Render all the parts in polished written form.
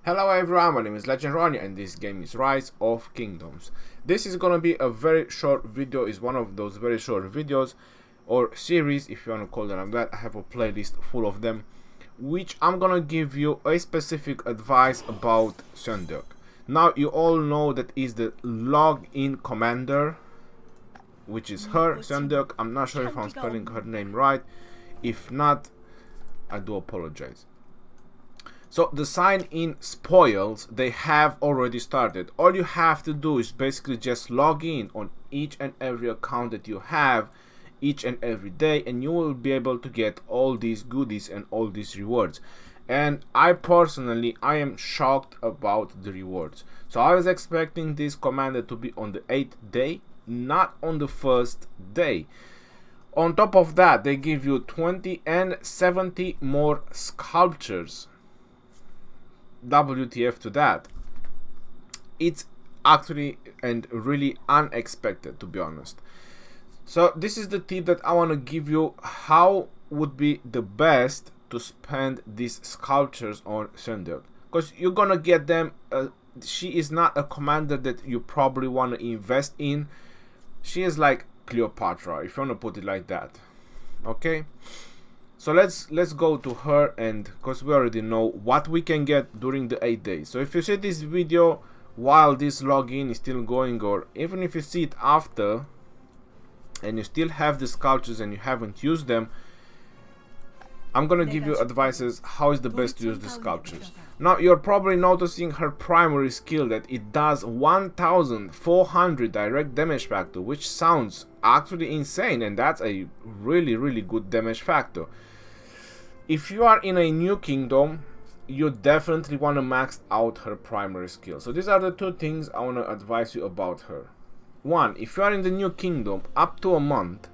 Hello everyone, my name is Legend Ronnie and this game is Rise of Kingdoms. This is gonna be a very short video. It's one of those very short videos or series, if you want to call them like that. I have a playlist full of them, which I'm gonna give you a specific advice about Sunday. Now you all know that is the login commander, which is her, Sunday. I'm not sure if I'm spelling her name right. If not, I do apologize. So the sign-in spoils, they have already started. All you have to do is basically just log in on each and every account that you have each and every day, and you will be able to get all these goodies and all these rewards. And I personally, I am shocked about the rewards. So I was expecting this commander to be on the 8th day, not on the 1st day. On top of that, they give you 20 and 70 more sculptures. WTF to that. It's actually and really unexpected, to be honest. So this is the tip that I want to give you, how would be the best to spend these sculptures on Sunday, because you're gonna get them. She is not a commander that you probably want to invest in. She is like Cleopatra, if you want to put it like that. Okay, so let's go to her, and because we already know what we can get during the 8 days. So if you see this video while this login is still going, or even if you see it after and you still have the sculptures and you haven't used them, I'm gonna give you advices how is the best to use the sculptures. Now you're probably noticing her primary skill that it does 1400 direct damage factor, which sounds actually insane, and that's a really good damage factor. If you are in a new kingdom, you definitely want to max out her primary skill. So these are the two things I want to advise you about her. One, if you are in the new kingdom up to a month,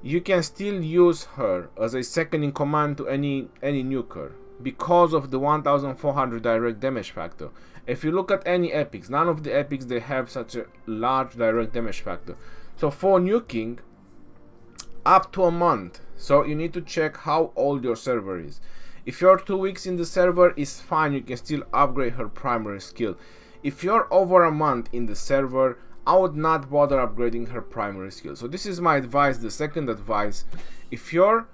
you can still use her as a second in command to any nuker because of the 1400 direct damage factor. If you look at any epics, none of the epics they have such a large direct damage factor. So for nuking up to a month, so you need to check how old your server is. If you're 2 weeks in the server, is fine, you can still upgrade her primary skill. If you're over a month in the server, I would not bother upgrading her primary skill. So this is my advice. The second advice, if you're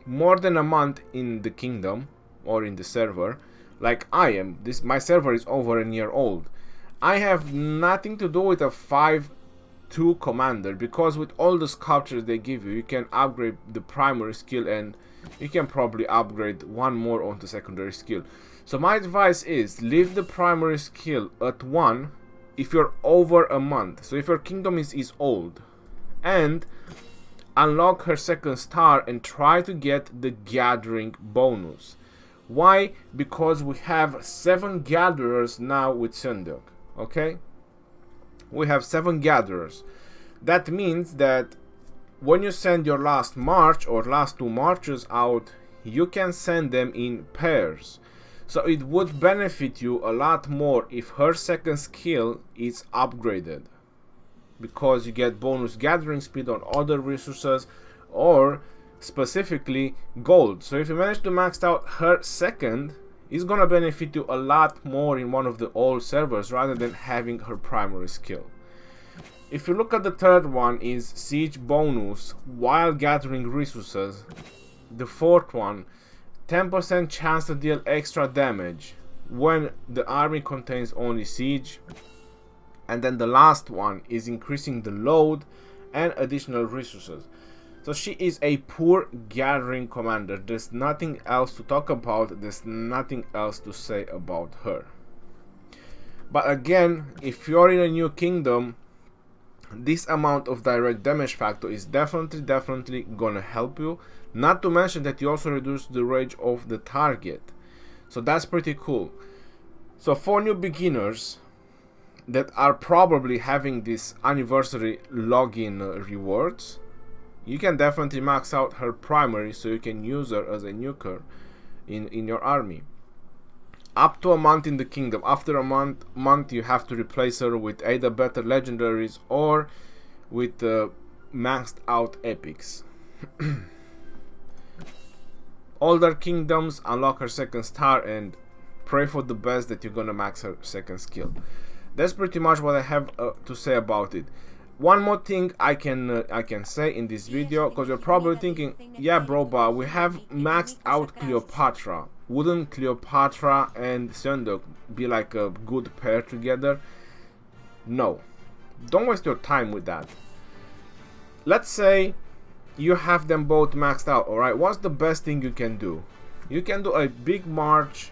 more than a month in the kingdom or in the server, like I am, my server is over a year old, I have nothing to do with a 5-2 commander, because with all the sculptures they give you, you can upgrade the primary skill and you can probably upgrade one more on the secondary skill. So my advice is leave the primary skill at 1 if you're over a month. So if your kingdom is old, and unlock her second star and try to get the gathering bonus. Why? Because we have 7 gatherers now with Sunday. Okay, we have 7 gatherers. That means that when you send your last march or last 2 marches out, you can send them in pairs. So it would benefit you a lot more if her second skill is upgraded, because you get bonus gathering speed on other resources, or specifically gold. So if you manage to max out her second, it's gonna benefit you a lot more in one of the old servers rather than having her primary skill. If you look at the third one, is siege bonus while gathering resources. The fourth one, 10% chance to deal extra damage when the army contains only siege. And then the last one is increasing the load and additional resources. So she is a poor gathering commander. There's nothing else to talk about. There's nothing else to say about her. But again, if you're in a new kingdom, this amount of direct damage factor is definitely gonna help you. Not to mention that you also reduce the rage of the target. So that's pretty cool. So for new beginners that are probably having this anniversary login rewards, you can definitely max out her primary so you can use her as a nuker in your army. Up to a month in the kingdom. After a month you have to replace her with either better legendaries or with maxed out epics. older kingdoms, unlock her second star, and pray for the best that you're gonna max her second skill. That's pretty much what I have to say about it. One more thing I can say in this video, because you're probably thinking, yeah bro, but we have maxed out Cleopatra. Wouldn't Cleopatra and Sunday be like a good pair together? No. Don't waste your time with that. Let's say you have them both maxed out, alright? What's the best thing you can do? You can do a big march.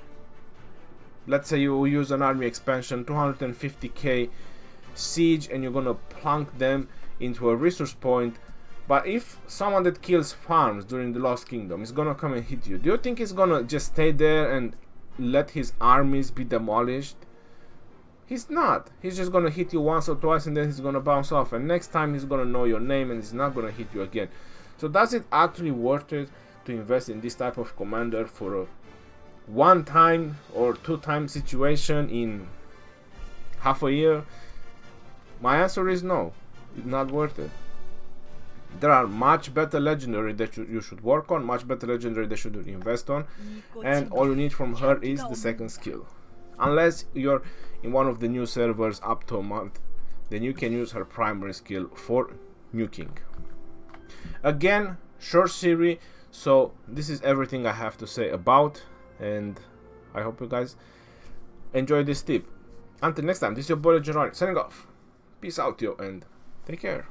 Let's say you use an army expansion, 250k siege, and you're gonna plunk them into a resource point. But if someone that kills farms during the Lost Kingdom is gonna come and hit you, do you think he's gonna just stay there and let his armies be demolished? He's not. He's just gonna hit you once or twice and then he's gonna bounce off, and next time he's gonna know your name and he's not gonna hit you again. So does it actually worth it to invest in this type of commander for a one-time or two-time situation in half a year? My answer is no. It's not worth it. There are much better legendary that you should work on, much better legendary that you should invest on, and all you need from her is the second skill. Unless you're in one of the new servers up to a month, then you can use her primary skill for nuking. Again, short series, so this is everything I have to say about, and I hope you guys enjoy this tip. Until next time, this is your boy Gerard signing off. Peace out, yo, and take care.